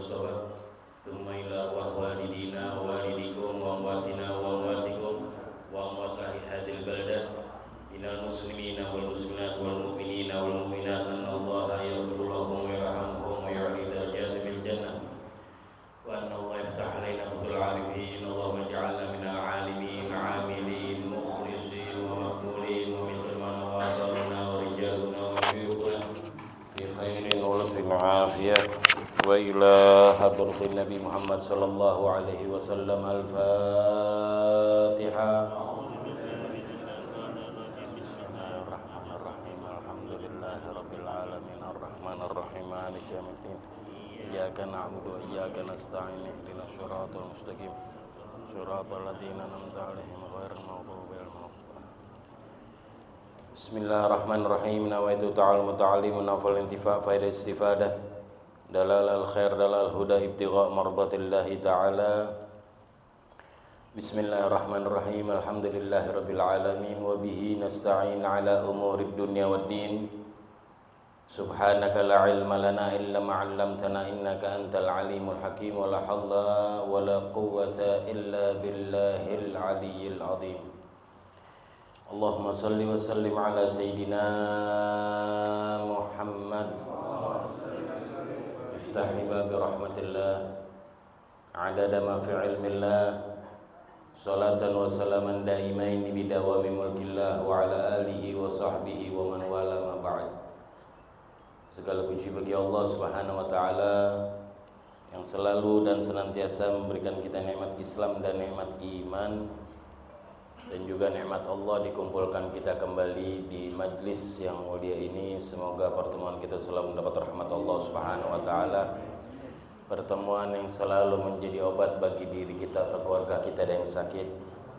المصطفى ثم إلى أرواح والدينا ووالديكم وأمواتنا وأمواتكم وأموات أهل هذه البلدة من المسلمين والمسلمات والمؤمنين والمؤمنات أن الله يغفر لهم ويرحمهم ويعلي درجاتهم في الجنة وأن الله يفتح علينا فتح العارفين اللهم اجعلنا من العالمين عاملين مخلصين ومقبولين ومثل ما نواصلنا ورجالنا وشيوخنا بخير ولطف وعافية وإلى حضرة النبي محمد صلى الله عليه وسلم الفاتحة. بسم الله الرحمن الرحيم الحمد لله رب العالمين الرحمن الرحيم مالك يوم الدين إياك نعبد وإياك نستعين اهدنا الصراط المستقيم صراط الذين أنعمت عليهم غير المغضوب عليهم. Bismillahirrahmanirrahim. Nawaitu ta'al muta'allim nafal intifa' faidah istifadah dalal al-khair dalal huda ibtigha' mardatillahi ta'ala. Bismillahirrahmanirrahim. Alhamdulillahi rabbil alamin wa bihi nasta'in ala umurid dunya waddin. Subhanaka la ilma lana illa ma 'allamtana innaka antal alimul hakim wa la hawla wa la quwwata illa billahil aliyyil azim. Allahumma salli wa sallim ala sayyidina Muhammad iftahi babi rahmatillah adada ma fi ilmillah salatan wa salaman daimaini bidawami mulkillah wa ala alihi wa sahbihi wa man wala ma ba'd. Segala puji bagi Allah Subhanahu wa taala yang selalu dan senantiasa memberikan kita nikmat Islam dan nikmat iman, dan juga nikmat Allah dikumpulkan kita kembali di majlis yang mulia ini. Semoga pertemuan kita selalu mendapat rahmat Allah Subhanahu wa taala. Pertemuan yang selalu menjadi obat bagi diri kita atau keluarga kita yang sakit.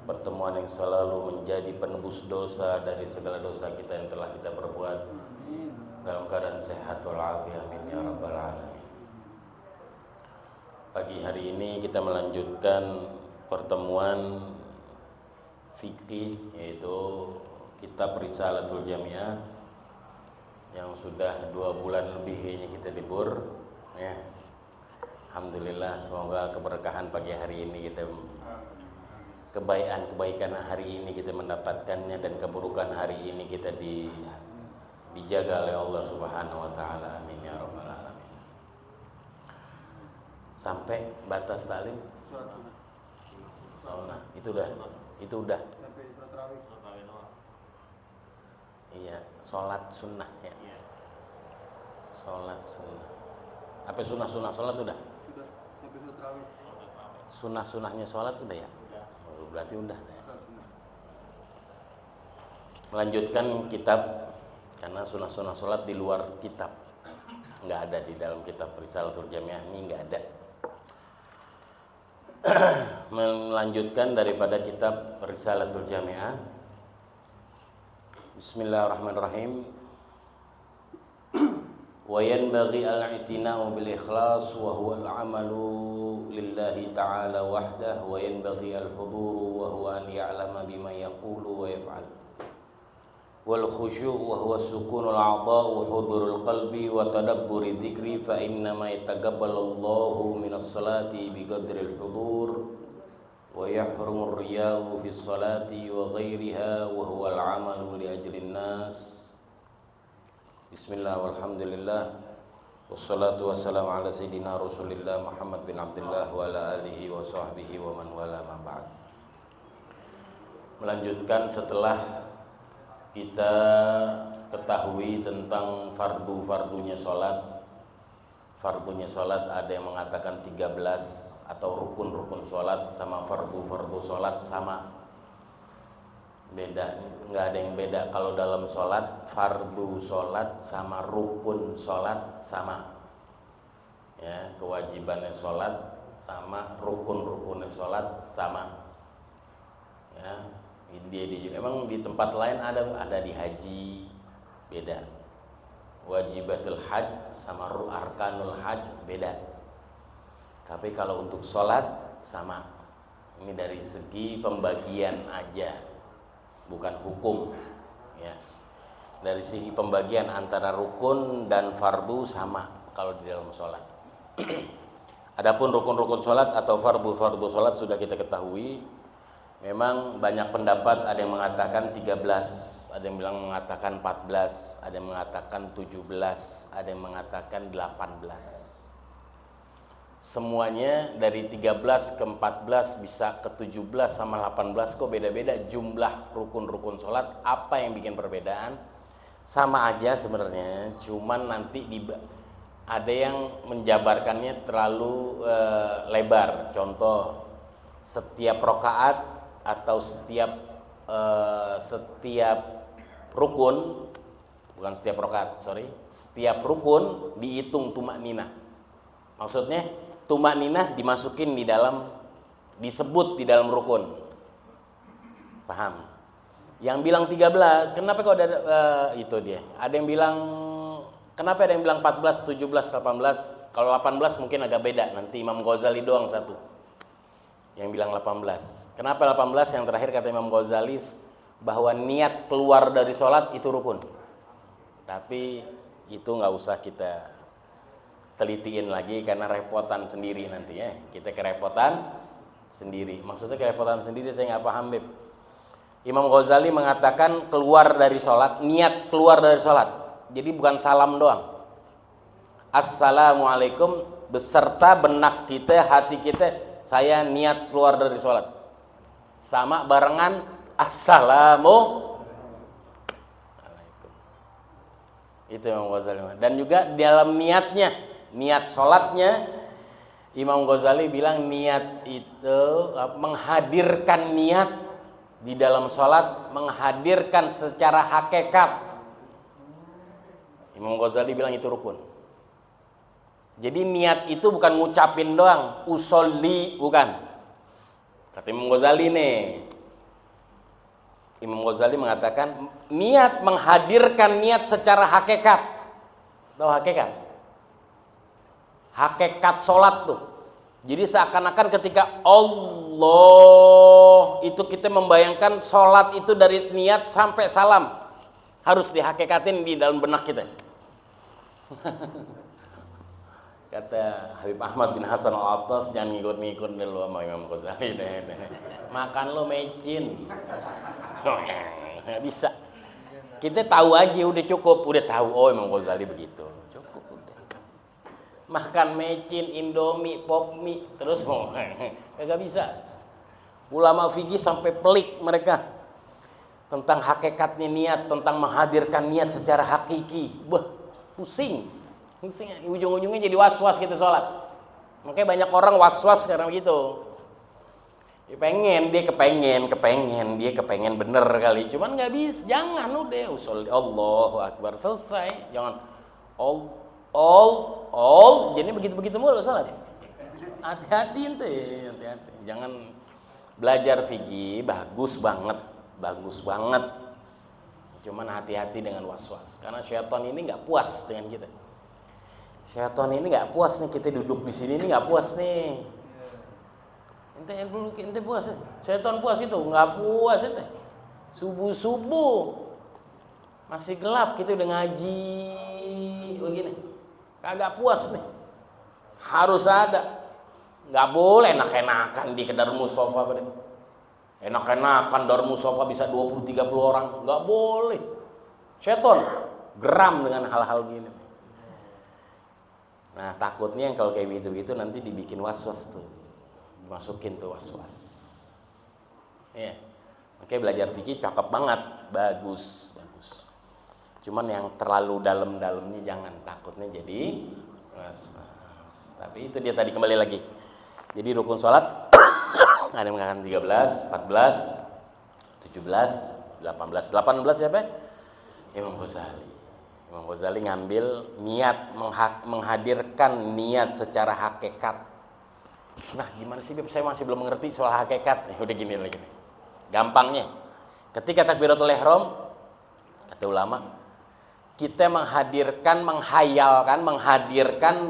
Pertemuan yang selalu menjadi penebus dosa dari segala dosa kita yang telah kita perbuat dalam keadaan sehat walafiat. Amin ya rabbal alamin. Pagi hari ini kita melanjutkan pertemuan fikih, yaitu kitab Risalatul Jami'ah yang sudah 2 bulan lebih kayaknya kita libur ya. Alhamdulillah, semoga keberkahan pagi hari ini kita, kebaikan hari ini kita mendapatkannya, dan keburukan hari ini kita dijaga oleh Allah Subhanahu wa taala. Amin ya rabbal alamin. Sampai batas talim sauna itu udah iya, sholat sunnah ya. Sholat sunnah. Apa sunnah sholat udah? Sunnah-sunnahnya sholat udah ya? Oh, berarti udah ya. Melanjutkan kitab, karena sunnah-sunnah sholat di luar kitab, nggak ada di dalam kitab Risalatul Jami'ah ini, nggak ada. Melanjutkan daripada kitab Risalatul Jami'ah. Bismillahirrahmanirrahim. Wa yanbaghi al-i'tina'u bil ikhlas wa huwa al-'amalu lillahi ta'ala wahdahu wa yanbaghi al-huduru wa huwa an ya'lama bima yaqulu wa yaf'al wal khusyu' wa huwa sukunul a'dha' wa hudurul qalbi wa tadabburi dzikri fa inna ma yataqabbalallahu minas salati biqadril hudur wa yahrumur riya'u fis salati wa ghairiha wa huwal 'amalu li ajlin nas. Bismillah walhamdulillah wassalatu wassalamu ala sayyidina Rasulillah Muhammad bin Abdullah wa ala alihi wa sahbihi wa man wala ma ba'd. Melanjutkan setelah kita ketahui tentang fardu-fardunya sholat. Fardunya sholat ada yang mengatakan 13, atau rukun-rukun sholat sama fardu-fardu sholat sama. Beda, nggak ada yang beda. Kalau dalam sholat, fardu sholat sama rukun sholat sama ya, kewajibannya sholat sama rukun-rukunnya sholat sama ya. Emang di tempat lain ada di haji beda, wajibatul hajj sama arkanul hajj beda, tapi kalau untuk sholat sama. Ini dari segi pembagian aja, bukan hukum ya. Dari segi pembagian antara rukun dan fardu sama kalau di dalam sholat. Adapun rukun-rukun sholat atau fardu-fardu sholat sudah kita ketahui. Memang banyak pendapat, ada yang mengatakan 13, ada yang bilang mengatakan 14, ada yang mengatakan 17, ada yang mengatakan 18. Semuanya dari 13 ke 14 bisa ke 17 sama 18 kok beda-beda jumlah rukun-rukun sholat. Apa yang bikin perbedaan? Sama aja sebenarnya, cuman nanti ada yang menjabarkannya terlalu lebar. Contoh, setiap rakaat atau setiap rukun, bukan setiap rakaat, setiap rukun dihitung tumakninah. Maksudnya tumakninah dimasukin disebut di dalam rukun. Paham? Yang bilang 13, kenapa kok ada itu dia? Ada yang bilang, kenapa ada yang bilang 14, 17, 18? Kalau 18 mungkin agak beda, nanti Imam Ghazali doang satu yang bilang 18. Kenapa 18? Yang terakhir kata Imam Ghazali bahwa niat keluar dari sholat itu rukun. Tapi itu nggak usah kita telitiin lagi karena repotan sendiri nanti ya. Kita kerepotan sendiri. Maksudnya kerepotan sendiri saya nggak paham, Beb. Imam Ghazali mengatakan keluar dari sholat, niat keluar dari sholat. Jadi bukan salam doang. Assalamualaikum beserta benak kita, hati kita, saya niat keluar dari sholat. Sama barengan assalamualaikum. Itu Imam Ghazali. Dan juga dalam niatnya, niat sholatnya, Imam Ghazali bilang niat itu menghadirkan niat di dalam sholat, menghadirkan secara hakikat. Imam Ghazali bilang itu rukun. Jadi niat itu bukan ngucapin doang, usolli, bukan. Kata Imam Ghazali nih, Imam Ghazali mengatakan niat menghadirkan niat secara hakikat. Tahu hakikat? Hakikat sholat tuh. Jadi seakan-akan ketika Allah itu kita membayangkan sholat itu dari niat sampai salam harus dihakikatin di dalam benak kita. Kata Habib Ahmad bin Hasan Al-Attas, jangan ngikut-ngikut dulu sama Imam Ghazali deh. Makan lo mecin. Nggak bisa. Kita tahu aja udah cukup, udah tahu oh Imam Ghazali begitu. Cukup udah. Makan mecin, Indomie, pop mie, terus mau nggak bisa. Ulama fikih sampai pelik mereka tentang hakikatnya niat, tentang menghadirkan niat secara hakiki. Wah, pusing. Ujung-ujungnya jadi was-was gitu sholat. Makanya banyak orang was-was sekarang gitu. Dia kepengen bener kali, cuman nggak bisa. Jangan udah usul Allahu Akbar selesai. Jangan all jadi begitu mulu sholat. Hati-hati ente, hati-hati. Jangan belajar fikih bagus banget. Cuman hati-hati dengan was-was. Karena syaitan ini nggak puas dengan kita. Syaitan ini nggak puas nih kita duduk di sini ini nggak puas nih. Ente puas ya? Syaitan puas itu nggak puas ente. Subuh masih gelap kita udah ngaji begini. Kagak puas nih. Harus ada. Nggak boleh enak-enakan di kedar musofa pada. Enak-enakan dar musofa bisa 20-30 orang. Nggak boleh. Syaitan geram dengan hal-hal gini. Nah takutnya yang kalau kayak gitu-gitu nanti dibikin was-was tuh, dimasukin tuh was-was. Ya, oke belajar fikih cakep banget, bagus. Cuman yang terlalu dalam-dalamnya jangan, takutnya jadi was-was. Tapi itu dia tadi kembali lagi. Jadi rukun sholat ada yang mengatakan 13, 14, 17, 18. 18 siapa? Imam Ghazali. Imam Ghazali ngambil niat, menghadirkan niat secara hakikat. Nah gimana sih Beb? Saya masih belum mengerti soal hakikat. Udah gini lagi nih. Gampangnya, ketika takbiratul ihram, kata ulama, kita menghadirkan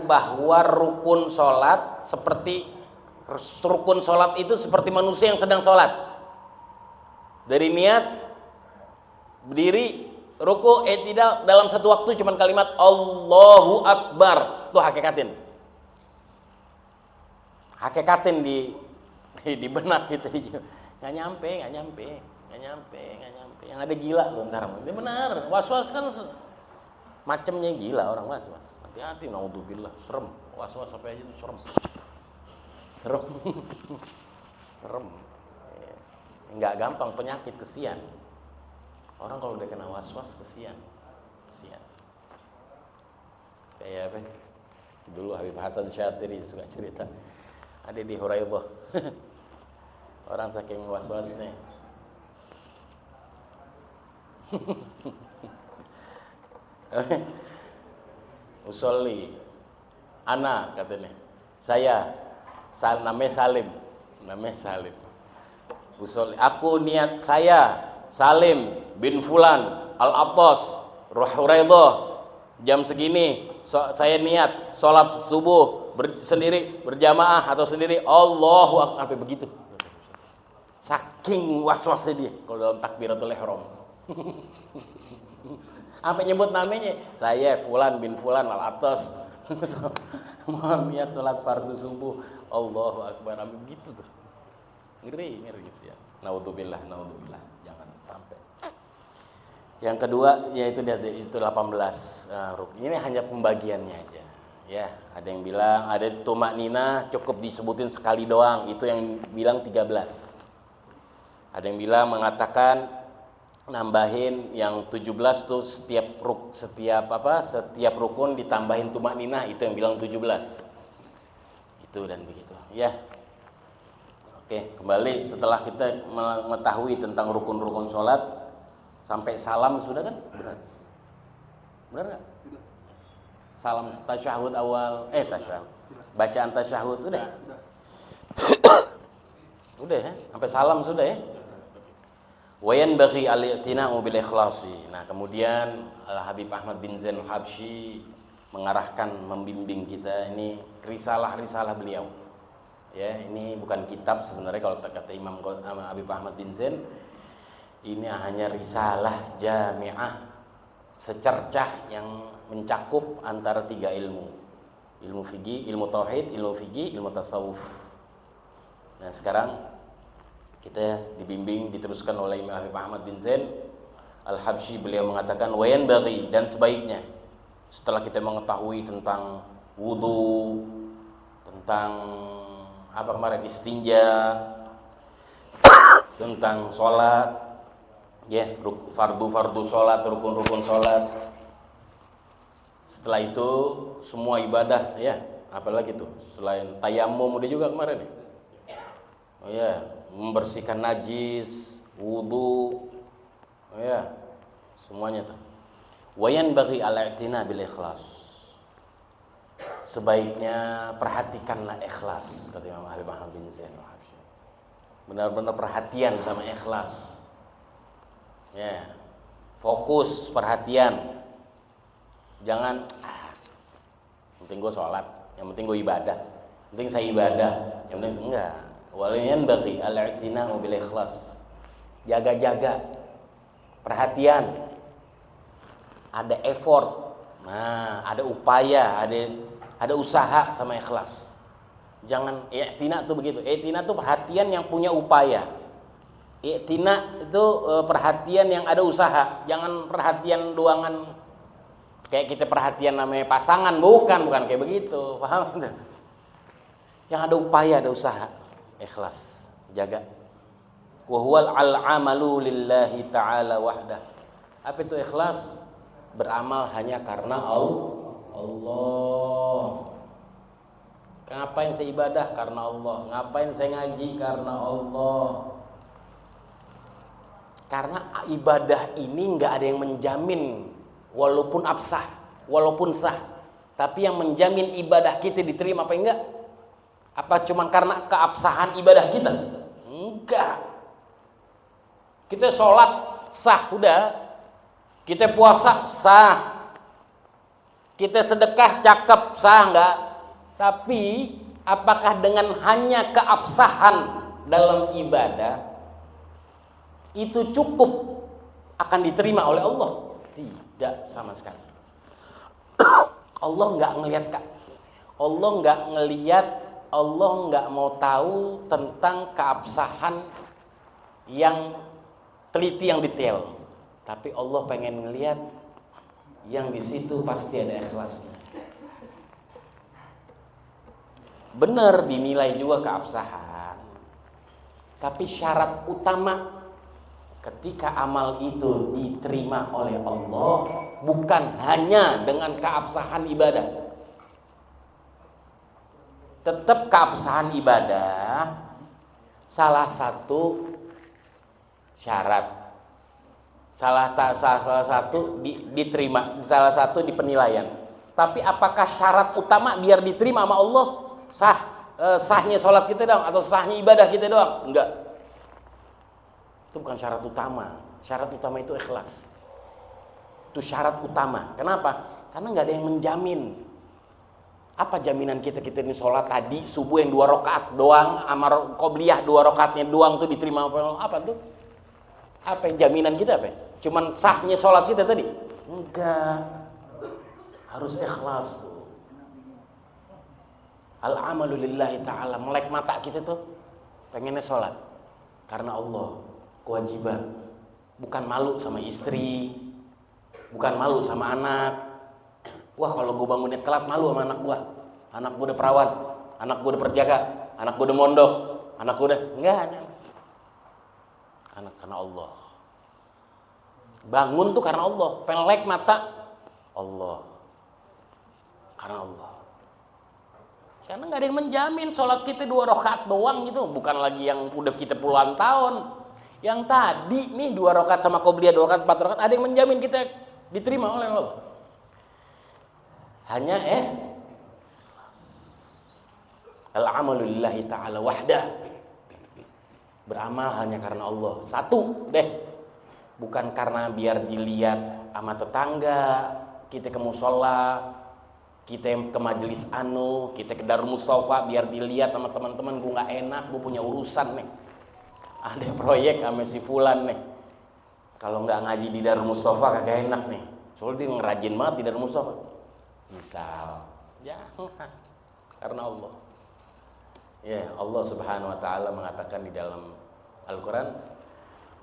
bahwa rukun sholat itu seperti manusia yang sedang sholat. Dari niat, berdiri, ruku, i'tidal dalam satu waktu cuman kalimat Allahu Akbar. Itu hakikatin. hakikatin di benak kita nggak nyampe. Yang ada gila loh ntar. Ini benar. Was-was kan macamnya gila orang was-was. Hati-hati, naudzubillah, serem. Was-was sampai aja itu serem. Serem. Nggak gampang, penyakit, kesian. Orang kalau udah kena was-was kesian. Kayak apa? Dulu Habib Hasan Syatiri suka cerita. Ada di Hurairah. Orang saking was-wasnya. Usolli ana katanya. Saya namanya Salim. Usolli aku niat saya Salim bin Fulan Al-Attas Hurairah jam segini saya niat sholat subuh sendiri berjamaah atau sendiri Allahu Akbar sampai begitu. Saking was-wasnya dia kalau dalam takbiratul ihram. Apa nyebut namanya? Saya Fulan bin Fulan Al-Attas. Mau niat sholat fardu subuh Allahu Akbar sampai begitu tuh. Ngeri sih ya. Naudzubillah. Jangan sampai. Yang kedua yaitu itu 18 rukun. Ini hanya pembagiannya aja. Ya, ada yang bilang ada tumak nina cukup disebutin sekali doang, itu yang bilang 13. Ada yang bilang mengatakan nambahin yang 17 tuh setiap rukun ditambahin tumak nina, itu yang bilang 17. Itu dan begitu. Ya. Oke, kembali setelah kita mengetahui tentang rukun-rukun sholat sampai salam sudah kan? Benar nggak? Salam tasyahud awal, bacaan tasyahud udah? Udah ya, sampai salam sudah ya. Wayan bagi al-i'tina'u bil ikhlasi. Nah, kemudian Habib Ahmad bin Zain Al-Habsyi mengarahkan, membimbing kita ini risalah-risalah beliau. Ya, ini bukan kitab sebenarnya kalau kata Imam Habib Ahmad bin Zain, ini hanya risalah jami'ah secercah yang mencakup antara 3 ilmu. Ilmu fikih, ilmu tauhid, ilmu fikih, ilmu tasawuf. Nah, sekarang kita dibimbing, diteruskan oleh Imam Habib Ahmad bin Zain Al-Habsyi. Beliau mengatakan wayan bagi, dan sebaiknya setelah kita mengetahui tentang wudu, tentang apa kemarin istinja, tentang sholat, ya, fardu sholat, rukun sholat. Setelah itu semua ibadah, ya, apalagi tuh selain tayamum udah juga kemarin ya. Oh ya, membersihkan najis, wudu, oh ya, semuanya tuh. Wayan bagi al-i'tina bil ikhlas. Sebaiknya perhatikanlah ikhlas, kata Imam Habib Ahmad bin Zain Al-Habsyi. Benar-benar perhatian sama ikhlas. Ya, fokus perhatian. Jangan yang penting gue sholat, yang penting gue ibadah, yang penting saya ibadah, yang penting enggak. Waliyan bagi al-i'tina'u bil ikhlas. Jaga-jaga perhatian, ada effort, nah, ada upaya, ada usaha sama ikhlas. Jangan i'tina tuh begitu. I'tina tuh perhatian yang punya upaya. I'tina itu perhatian yang ada usaha. Jangan perhatian doangan kayak kita perhatian namanya pasangan, bukan kayak begitu, paham? Yang ada upaya, ada usaha, ikhlas, jaga. Wa huwal al-amalu lillahi ta'ala wahdah. Apa itu ikhlas? Beramal hanya karena Allah. Ngapain saya ibadah? Karena Allah. Ngapain saya ngaji? Karena Allah. Karena ibadah ini nggak ada yang menjamin, walaupun absah, walaupun sah, tapi yang menjamin ibadah kita diterima apa enggak? Apa cuma karena keabsahan ibadah kita? Enggak. Kita sholat sah, udah. Kita puasa sah. Kita sedekah cakep, sah enggak? Tapi apakah dengan hanya keabsahan dalam ibadah itu cukup akan diterima oleh Allah? Tidak sama sekali. Allah nggak ngelihat, Kak. Allah nggak ngelihat Allah nggak mau tahu tentang keabsahan yang teliti, yang detail, tapi Allah pengen ngelihat yang di situ pasti ada ikhlasnya. Benar dinilai juga keabsahan, tapi syarat utama ketika amal itu diterima oleh Allah bukan hanya dengan keabsahan ibadah. Tetap keabsahan ibadah salah satu syarat, salah satu diterima, salah satu di penilaian. Tapi apakah syarat utama biar diterima sama Allah sahnya sholat kita doang atau sahnya ibadah kita doang? Enggak. Itu bukan syarat utama. Syarat utama itu ikhlas. Itu syarat utama. Kenapa? Karena nggak ada yang menjamin. Apa jaminan kita ini sholat tadi subuh yang 2 rakaat doang, amar qobliyah 2 rakaatnya doang tuh diterima apa tuh? Apa yang jaminan kita apa? Cuman sahnya sholat kita tadi? Enggak. Harus ikhlas tuh. Al-amalu lillahi ta'ala. Melek mata kita tuh pengennya sholat karena Allah, kewajiban. Bukan malu sama istri, bukan malu sama anak. Wah, kalau gue bangunnya telat malu sama anak gue. Anak gue udah perawan, anak gue udah perjaka, anak gue udah mondok, anak gue udah enggak. Anak karena Allah. Bangun tuh karena Allah. Pelek mata Allah. Karena Allah. Karena nggak ada yang menjamin sholat kita 2 rakaat doang gitu. Bukan lagi yang udah kita puluhan tahun. Yang tadi nih 2 rakaat sama qobliyah 2 rakaat 4 rakaat ada yang menjamin kita diterima oleh Allah. Hanya al-amalu lillahi ta'ala wahdah. Beramal hanya karena Allah. Satu deh. Bukan karena biar dilihat sama tetangga, kita ke musola, kita ke majelis kita ke Darul Mustafa biar dilihat sama teman-teman, gue nggak enak, gue punya urusan nih. Ada proyek sama si fulan nih. Kalau nggak ngaji di Darul Mustafa kagak enak nih. Soalnya dia ngerajin banget di Darul Mustafa. Misal, jangan karena Allah. Ya, Allah Subhanahu wa taala mengatakan di dalam Al-Qur'an,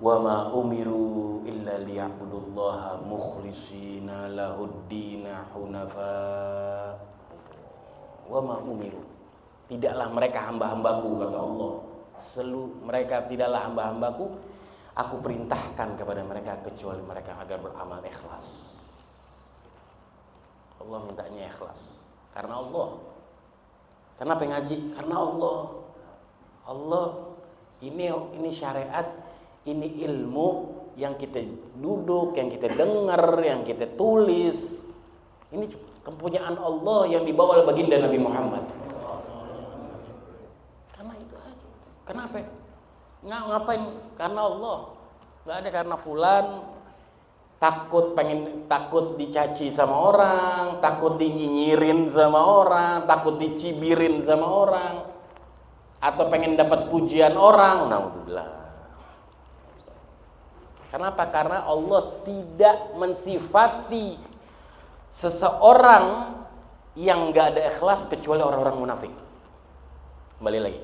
"Wa ma umiru illa liya'budullaha mukhlishina lahud-din hunafa." Wa ma umiru. Tidaklah mereka hamba-hambaku, kata Allah. Mereka tidaklah hamba-hambaku, aku perintahkan kepada mereka kecuali mereka agar beramal ikhlas. Allah mintanya ikhlas karena Allah. Kenapa ngaji? Karena Allah. Allah ini syariat, ini ilmu yang kita duduk, yang kita dengar, yang kita tulis. Ini kepunyaan Allah yang dibawa oleh baginda Nabi Muhammad. Karena itu aja. Kenapa? Ngapain? Karena Allah. Gak ada karena fulan takut dicaci sama orang, takut dinyinyirin sama orang, takut dicibirin sama orang, atau pengen dapat pujian orang. Naudzubillah. Kenapa? Karena Allah tidak mensifati seseorang yang gak ada ikhlas kecuali orang-orang munafik. Kembali lagi,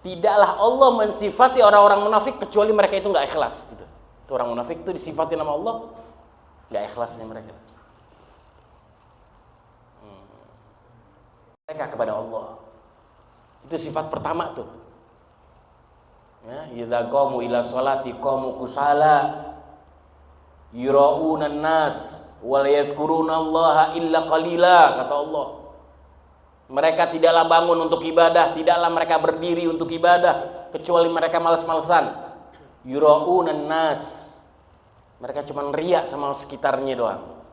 tidaklah Allah mensifati orang-orang munafik kecuali mereka itu gak ikhlas gitu. Orang munafik itu disifati nama Allah, nggak ikhlasnya mereka. Mereka kepada Allah. Itu sifat pertama tuh. Ya, idza qamu ila sholati qamu kusala yura'una an-nas wa la yadhkuruna Allah illa qalila, kata Allah. Mereka tidaklah bangun untuk ibadah, tidaklah mereka berdiri untuk ibadah kecuali mereka malas-malesan. Yura'una an-nas. Mereka cuma riak sama sekitarnya doang.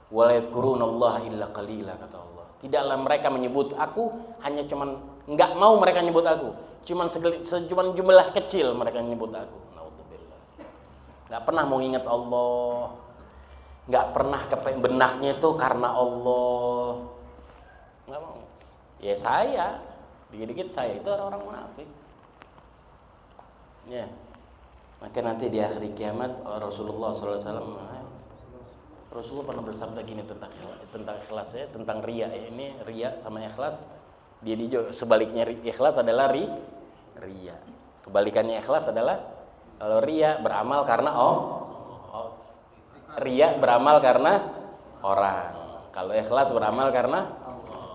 Wa la yadhkurunallaha illa qalila, kata Allah. Tidaklah mereka menyebut aku, hanya cuman enggak mau mereka nyebut aku. Cuman jumlah kecil mereka nyebut aku. Naudzubillah. Enggak pernah mau ingat Allah. Enggak pernah benaknya itu karena Allah. Enggak mau. Ya saya, dikit-dikit saya itu orang munafik. Ya. Maka nanti di akhir kiamat Rasulullah SAW pernah bersabda gini tentang ikhlas ya, tentang riya ya. Ini riya sama ikhlas. Sebaliknya ikhlas adalah riya. Kebalikannya ikhlas adalah kalau riya beramal karena riya beramal karena orang. Kalau ikhlas beramal karena Allah.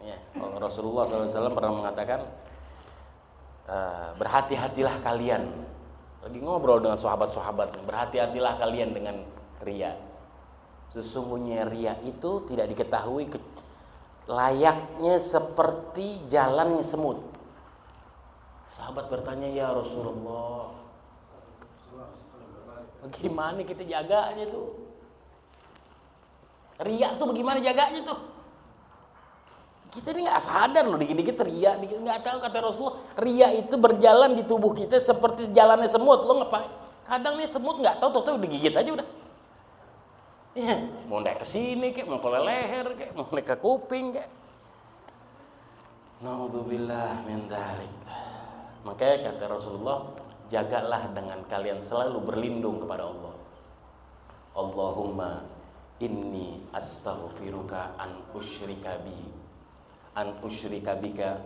Ya, Rasulullah SAW pernah mengatakan, berhati-hatilah kalian. Lagi ngobrol dengan sahabat-sahabatnya, berhati-hatilah kalian dengan riya. Sesungguhnya riya itu tidak diketahui layaknya seperti jalannya semut. Sahabat bertanya, ya Rasulullah, bagaimana kita jaganya tuh? Riya tuh bagaimana jaganya tuh? Kita ini nggak sadar loh, dikit-dikit riya, dikit nggak tahu. Kata Rasulullah, riya itu berjalan di tubuh kita seperti jalannya semut. Lo ngapain? Kadang nih semut nggak tahu digigit aja udah. Ya, mau naik ke sini kek, mau ke leher kek, mau naik ke kuping kek. Naudzubillah min dzalik. Makanya kata Rasulullah, jagalah dengan kalian selalu berlindung kepada Allah. Allahumma inni astaghfiruka an usyrika bika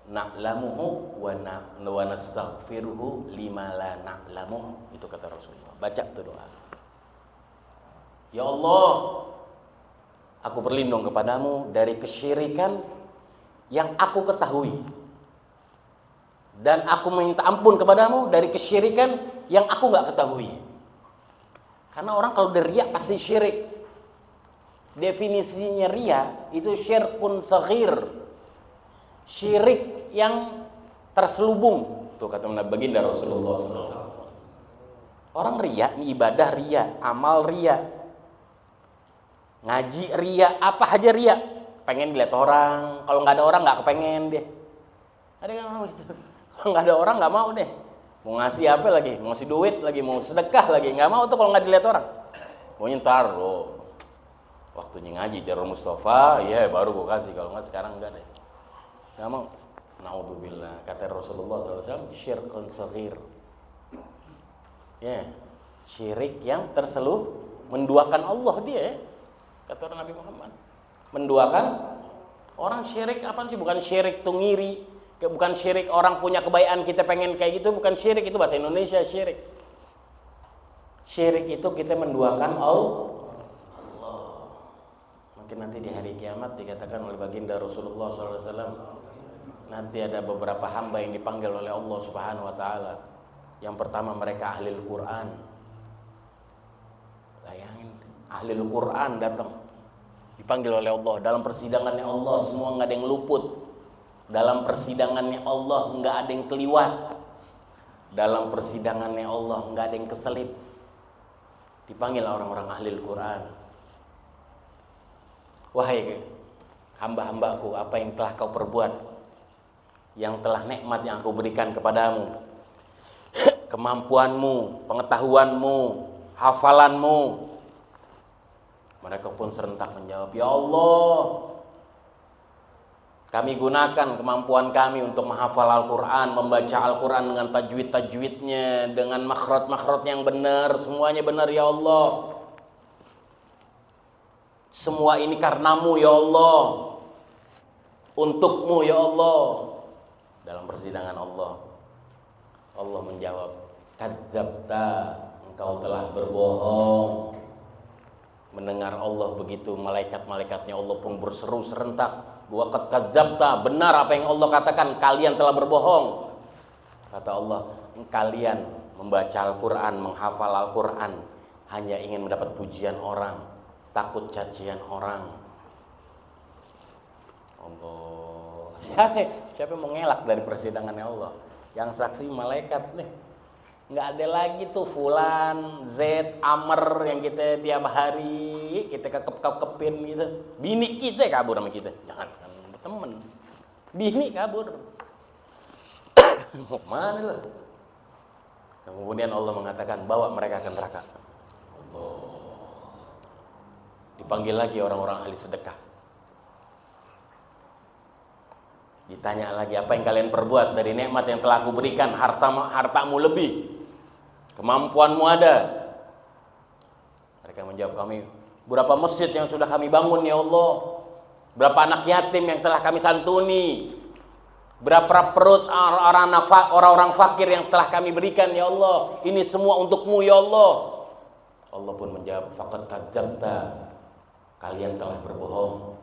na'lamuhu wa nastaghfiruhu lima la na'lamuhu. Itu kata Rasulullah. Baca tuh doa. Ya Allah, aku berlindung kepadamu dari kesyirikan yang aku ketahui, dan aku minta ampun kepadamu dari kesyirikan yang aku nggak ketahui. Karena orang kalau udah riya pasti syirik. Definisinya riya itu syirkun saghir, syirik yang terselubung. Tuh kata baginda Rasulullah SAW. Orang riya, ibadah riya, amal riya, ngaji ria, apa aja ria. Pengen dilihat orang, kalau nggak ada orang nggak kepengen deh. Ada yang mau gitu. Kalau nggak ada orang nggak mau deh. Mau ngasih apa lagi? Mau ngasih duit lagi, mau sedekah lagi, nggak mau tuh kalau nggak dilihat orang. Mau ntar loh, waktunya ngaji Darul Mustafa, ya baru gua kasih. Kalau nggak sekarang enggak deh. Nggak mau. Naudzubillah. Kata Rasulullah SAW, syirkun saghir. Ya, syirik yang terselubung, menduakan Allah dia ya. Kata Nabi Muhammad, menduakan orang. Syirik apa sih? Bukan syirik tuh ngiri, bukan syirik orang punya kebaikan kita pengen kayak gitu, bukan syirik. Itu bahasa Indonesia syirik. Syirik itu kita menduakan Allah. Mungkin nanti di hari kiamat dikatakan oleh baginda Rasulullah SAW, nanti ada beberapa hamba yang dipanggil oleh Allah Subhanahu Wa Taala. Yang pertama mereka ahli Al-Quran. Bayangin, ahli Al-Quran datang, dipanggil oleh Allah. Dalam persidangannya Allah semua nggak ada yang luput. Dalam persidangannya Allah nggak ada yang keliwat. Dalam persidangannya Allah nggak ada yang keselip. Dipanggil orang-orang ahli Al-Quran. Wahai hamba-hambaku, apa yang telah kau perbuat, yang telah nikmat yang aku berikan kepadamu, kemampuanmu, pengetahuanmu, hafalanmu. Mereka pun serentak menjawab, ya Allah, kami gunakan kemampuan kami untuk menghafal Al-Quran, membaca Al-Quran dengan tajwid-tajwidnya, dengan makhraj-makhraj yang benar, semuanya benar ya Allah. Semua ini karenamu ya Allah, untukmu ya Allah. Dalam persidangan Allah menjawab, kadzabta, engkau telah berbohong. Mendengar Allah begitu, malaikat-malaikatnya Allah pun berseru serentak, wa qad kadzabta, benar apa yang Allah katakan, kalian telah berbohong. Kata Allah, kalian membaca Al-Quran, menghafal Al-Quran hanya ingin mendapat pujian orang, takut cacian orang. Allah, siapa yang mau ngelak dari persidangannya Allah? Yang saksi malaikat nih. Nggak ada lagi tuh Fulan, Z, Amr yang kita tiap hari kita kekep-kepin gitu. Bini kita kabur sama kita. Jangan kan temen. Bini kabur. Mau mana lo? Kemudian Allah mengatakan, bawa mereka ke neraka. Allah. Dipanggil lagi orang-orang ahli sedekah. Ditanya lagi, apa yang kalian perbuat dari nikmat yang telah aku berikan? Hartamu lebih, kemampuanmu ada. Mereka menjawab, kami berapa masjid yang sudah kami bangun ya Allah, Berapa anak yatim yang telah kami santuni? Berapa perut orang-orang fakir yang telah kami berikan ya Allah? Ini semua untukmu ya Allah. Allah pun menjawab, faqad kadzdzabta, kalian telah berbohong.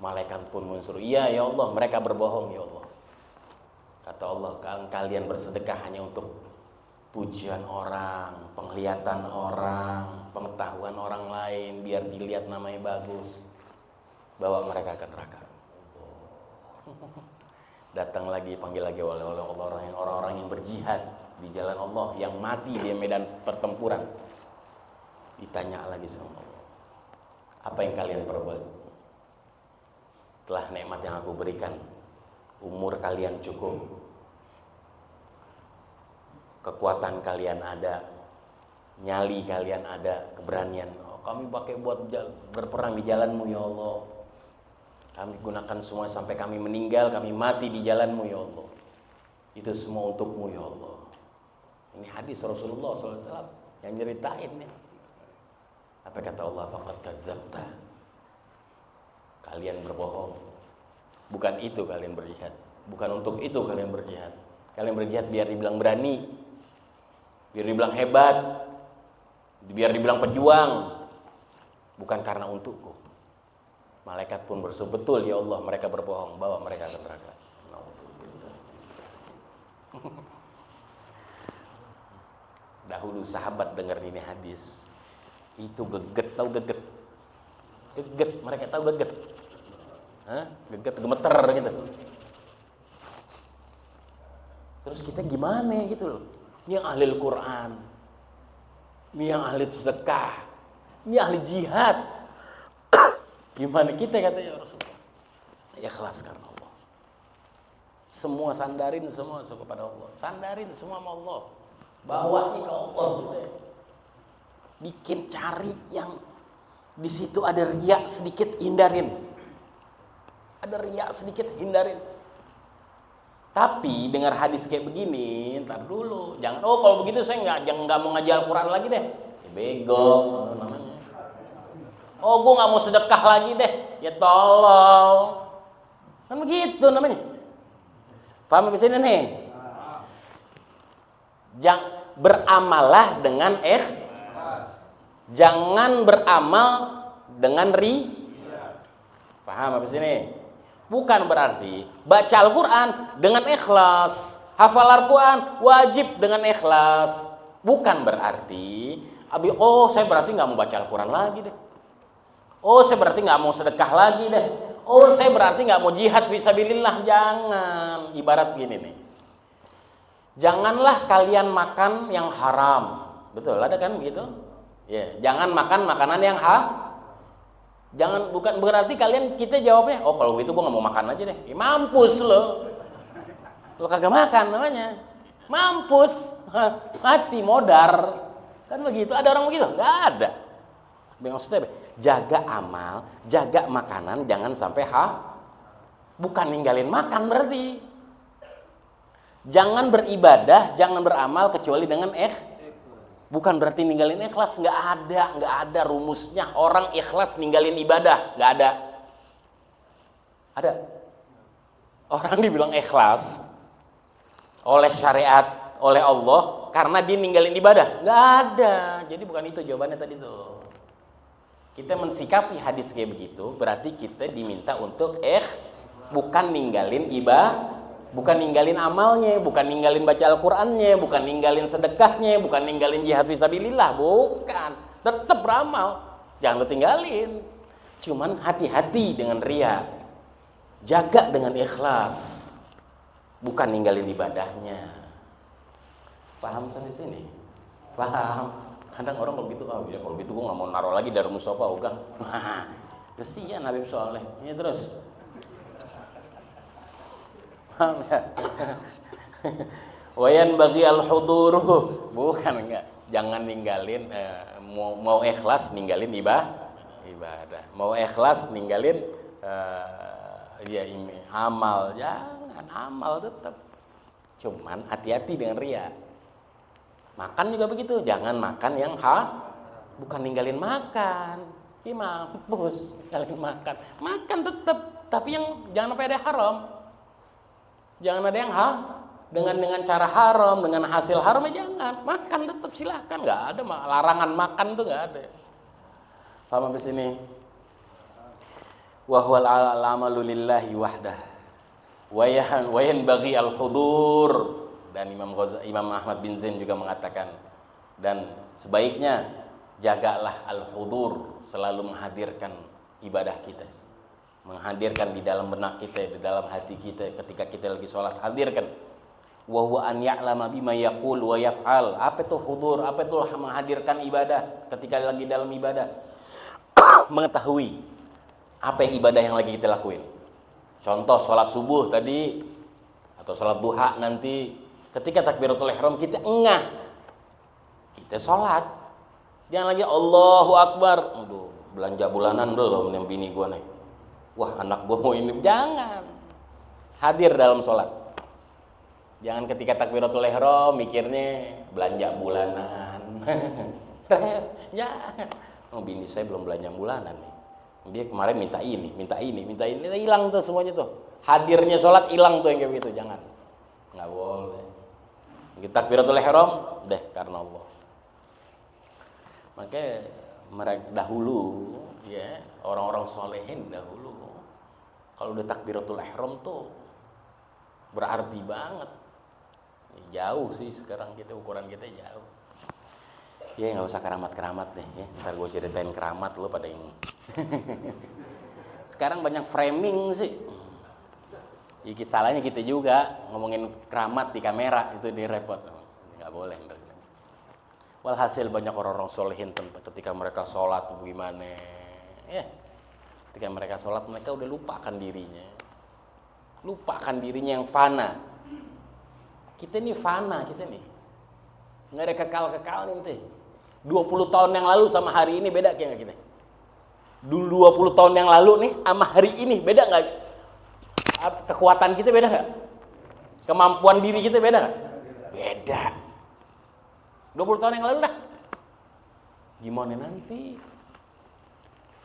Malaikat pun muncul, iya ya Allah, mereka berbohong ya Allah. Kata Allah, kalian bersedekah hanya untuk pujian orang, penglihatan orang, pengetahuan orang lain, biar dilihat namanya bagus. Bawa mereka ke neraka. Datang lagi, panggil lagi oleh orang-orang yang berjihad di jalan Allah, yang mati di medan pertempuran. Ditanya lagi sama Allah, apa yang kalian perbuat? Telah nikmat yang aku berikan, umur kalian cukup, kekuatan kalian ada, nyali kalian ada, keberanian. Kami pakai buat berperang di jalanmu ya Allah. Kami gunakan semua sampai kami meninggal, kami mati di jalanmu ya Allah. Itu semua untukmu ya Allah. Ini hadis Rasulullah SAW yang nyeritain ya. Apa kata Allah? Faqad kadzdzabta. Kalian berbohong. Bukan itu kalian berjihad. Bukan untuk itu kalian berjihad. Kalian berjihad biar dibilang berani, biar dibilang hebat, biar dibilang pejuang. Bukan karena untukku. Malaikat pun bersumpah, betul ya Allah, mereka berbohong, bawa mereka ke neraka. Dahulu sahabat dengar ini hadis, itu geget, tahu geget? Geget, mereka tahu geget? Hah? Geget, gemeter gitu. Terus kita gimana gitu loh? Ini yang ahli Al-Quran, ini yang ahli sedekah, ini ahli jihad. Gimana kita, katanya Rasulullah? Ikhlas karena Allah. Semua sandarin semua kepada Allah. Sandarin semua sama Allah. Bawain ke Allah gitu. Bikin cari yang di situ ada riak sedikit, hindarin. Ada riak sedikit, hindarin. Tapi dengar hadis kayak begini, ntar dulu. Jangan, oh kalau begitu saya nggak mau ngaji Al-Quran lagi deh. Ya, bego namanya. Oh, gue nggak mau sedekah lagi deh, ya tolong. Kan begitu namanya. Paham di sini nih? Beramalah dengan jangan beramal dengan Paham habis ini? Bukan berarti baca Al-Quran dengan ikhlas, hafal Al-Quran wajib dengan ikhlas. Bukan berarti, saya berarti nggak mau baca Al-Quran lagi deh. Oh, saya berarti nggak mau sedekah lagi deh. Oh, saya berarti nggak mau jihad fisabilillah. Jangan. Ibarat gini nih. Janganlah kalian makan yang haram. Betul, ada kan begitu? Ya, jangan makan makanan yang Jangan, bukan berarti kita jawabnya, oh kalau gitu gua nggak mau makan aja deh. Mampus lo. Lo kagak makan namanya. Mampus. Mati modar. Kan begitu. Ada orang begitu? Nggak ada. Maksudnya jaga amal, jaga makanan, jangan sampai bukan ninggalin makan berarti. Jangan beribadah, jangan beramal kecuali dengan bukan berarti ninggalin ikhlas. Nggak ada rumusnya orang ikhlas ninggalin ibadah. Nggak ada. Ada orang dibilang ikhlas oleh syariat, oleh Allah karena dia ninggalin ibadah. Nggak ada. Jadi bukan itu jawabannya tadi tuh. Kita mensikapi hadis kayak begitu, berarti kita diminta untuk bukan ninggalin bukan ninggalin amalnya, bukan ninggalin baca Al-Qur'annya, bukan ninggalin sedekahnya, bukan ninggalin jihad fisabilillah, bukan. Tetap beramal, jangan lo tinggalin. Cuman hati-hati dengan riya. Jaga dengan ikhlas. Bukan ninggalin ibadahnya. Paham sampai sini? Paham? Kadang orang kalau gitu, ya kalau gitu gue nggak mau naruh lagi dari musofa, ogah. Kesian Habib Soleh. Ini terus. Wayan bagi al-huduru, bukan enggak. Jangan ninggalin, mau ikhlas ninggalin ibadah. Mau ikhlas ninggalin amal, jangan amal tetap. Cuman hati-hati dengan riya. Makan juga begitu, jangan makan yang bukan ninggalin makan. Ya mampus kalian makan. Makan tetap, tapi yang jangan sampai ada haram. Jangan ada yang dengan cara haram, dengan hasil haram ya jangan. Makan tetap silahkan, nggak ada larangan makan tuh nggak ada. Paham sampai sini? Wa huwal amalu lillahi wahdah. Wa yanbaghi al-hudur. Dan Imam Ahmad bin Zain juga mengatakan, dan sebaiknya jagalah al-hudur, selalu menghadirkan ibadah kita, menghadirkan di dalam benak kita, di dalam hati kita ketika kita lagi sholat, hadirkan. Wa huwa an ya'lama bima yaqul wa yaf'al. Apa itu hudur? Apa itu menghadirkan ibadah ketika lagi dalam ibadah? Mengetahui apa yang ibadah yang lagi kita lakuin. Contoh sholat subuh tadi atau sholat duha nanti, ketika takbiratul ihram kita engah, kita sholat, jangan lagi Allahu Akbar. Aduh, belanja bulanan belum nih bini gua nih. Wah, anak gua mau ini. Jangan. Hadir dalam sholat. Jangan ketika takbiratul ihram mikirnya belanja bulanan. Ya, oh, bini saya belum belanja bulanan nih. Dia kemarin minta ini. Hilang tuh semuanya tuh. Hadirnya sholat hilang tuh yang kayak begitu. Jangan. Nggak boleh. Kita takbiratul ihram deh karena Allah. Maka mereka dahulu, ya, orang-orang solehin dahulu, kalau udah takbiratul ihram tuh berarti banget. Jauh sih sekarang kita, ukuran kita jauh. Ya nggak usah keramat-keramat deh, ya. Ntar gue ceritain keramat lo pada ini. Sekarang banyak framing sih. Ya, salahnya kita juga ngomongin keramat di kamera itu direpot, nggak boleh. Walhasil banyak orang-orang solehin ketika mereka sholat bagaimana, ya. Ketika mereka sholat mereka udah lupakan dirinya yang fana. Kita nih fana, nggak ada kekal nih. 20 tahun yang lalu sama hari ini beda kayak kita. Dulu 20 tahun yang lalu nih sama hari ini beda nggak? Kekuatan kita beda nggak? Kemampuan diri kita beda nggak? Beda. 20 tahun yang lalu dah. Gimana nanti?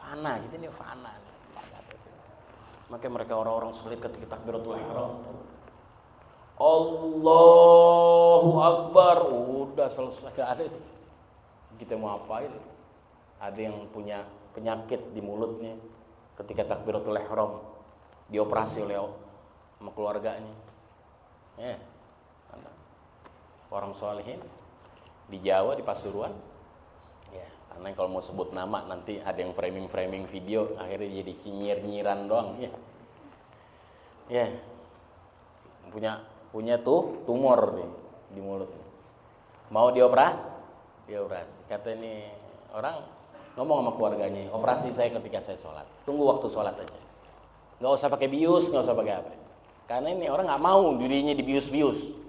Fana, kita ini fana. Maka mereka orang-orang sulit ketika takbiratul ihram. Allahu Akbar, udah selesai, gak ada itu. Kita mau apain? Ada yang punya penyakit di mulutnya ketika takbiratul ihram, dioperasi oleh sama keluarganya. Ya, orang solehin di Jawa, di Pasuruan. Ya, karena kalau mau sebut nama nanti ada yang framing video, akhirnya jadi nyinyiran doang. Ya, ya, punya tuh tumor nih di mulut. Mau dioperasi. Kata ini orang ngomong sama keluarganya, operasi saya ketika saya sholat. Tunggu waktu sholat aja. Nggak usah pakai bius, nggak usah pakai apa. Karena ini orang nggak mau dirinya dibius-bius.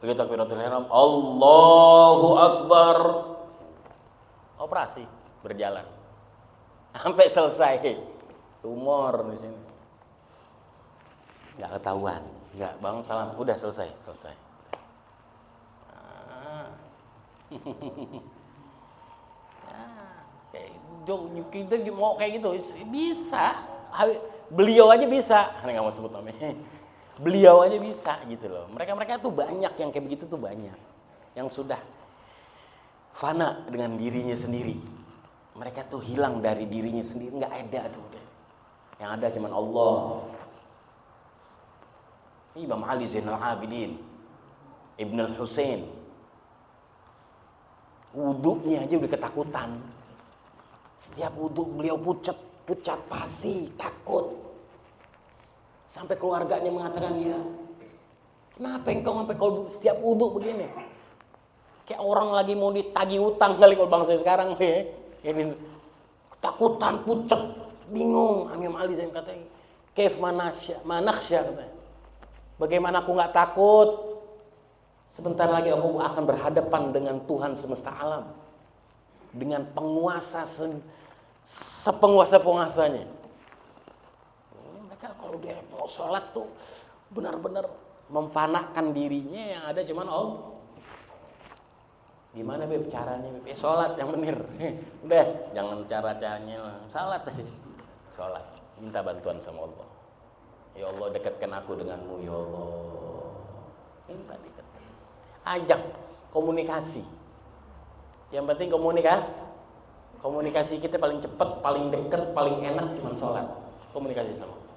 Begitu takbiratul ihram, Allahu Akbar. Operasi berjalan sampai selesai. Tumor di sini. Nggak ketahuan, nggak bangun salam, udah selesai. Kita mau kayak gitu bisa. Beliau aja bisa. Nggak mau sebut namanya. Beliau aja bisa gitu loh. Mereka tuh banyak yang kayak begitu tuh banyak. Yang sudah fana dengan dirinya sendiri. Mereka tuh hilang dari dirinya sendiri, nggak ada tuh. Yang ada cuman Allah. Imam Ali Zainal Abidin, Ibn al-Husain, wudhunya aja udah ketakutan. Setiap wudhu beliau pucat pasi, takut. Sampai keluarganya mengatakan, ya, kenapa engkau sampai kau setiap wudhu begini? Kayak orang lagi mau ditagih utang kali kalau bangsa sekarang, ya. Ini ketakutan, pucat, bingung. Imam Ali Zain katanya, kaif manakhsya katanya. Bagaimana aku nggak takut? Sebentar lagi aku akan berhadapan dengan Tuhan semesta alam, dengan penguasa sepenguasa-penguasanya. Mereka kalau dia mau sholat tuh benar-benar memfanakan dirinya, yang ada cuman Allah. Gimana Beb caranya Beb? Sholat yang bener. Udah, jangan cara-caranya. Salat aja. Sholat. Minta bantuan sama Allah. Ya Allah, dekatkan aku denganmu ya Allah. Minta dekatkan. Ajak komunikasi. Yang penting komunikasi kita paling cepat, paling dekat, paling enak cuma sholat. Komunikasi sama Allah.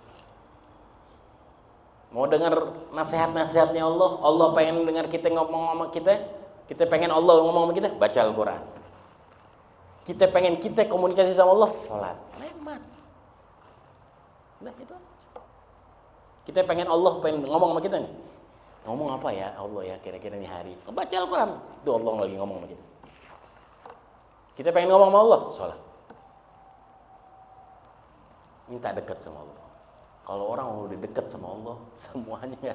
Mau dengar nasihat-nasihatnya Allah, Allah pengen dengar kita ngomong sama kita pengen Allah ngomong sama kita, baca Al-Quran. Kita pengen kita komunikasi sama Allah, sholat. Nikmat. Nah itu. Kita pengen Allah pengen ngomong sama kita nih. Ngomong apa ya Allah ya kira-kira nih hari. Baca Al-Quran. Itu Allah lagi ngomong sama kita. Kita pengen ngomong sama Allah, sholat. Minta dekat sama Allah. Kalau orang udah dekat sama Allah, semuanya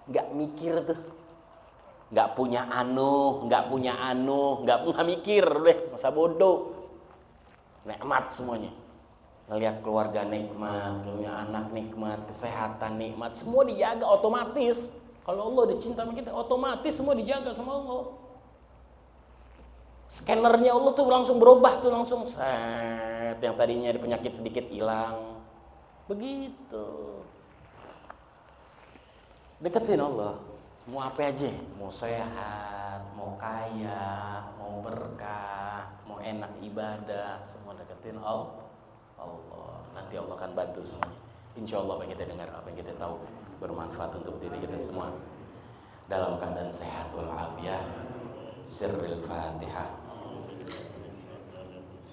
nggak mikir tuh. Nggak punya nggak mikir deh, masa bodoh. Nikmat semuanya. Ngelihat keluarga nikmat, punya anak nikmat, kesehatan nikmat, semua dijaga otomatis. Kalau Allah dicinta sama kita, otomatis semua dijaga sama Allah. Scannernya Allah tuh langsung berubah tuh langsung set, yang tadinya ada penyakit sedikit hilang. Begitu. Deketin Allah. Mau apa aja, mau sehat, mau kaya, mau berkah, mau enak ibadah, semua deketin Allah. Nanti Allah akan bantu semuanya. Insya Allah apa yang kita dengar, apa yang kita tahu bermanfaat untuk diri kita semua. Dalam keadaan sehat walafiat. Sirril Fatihah.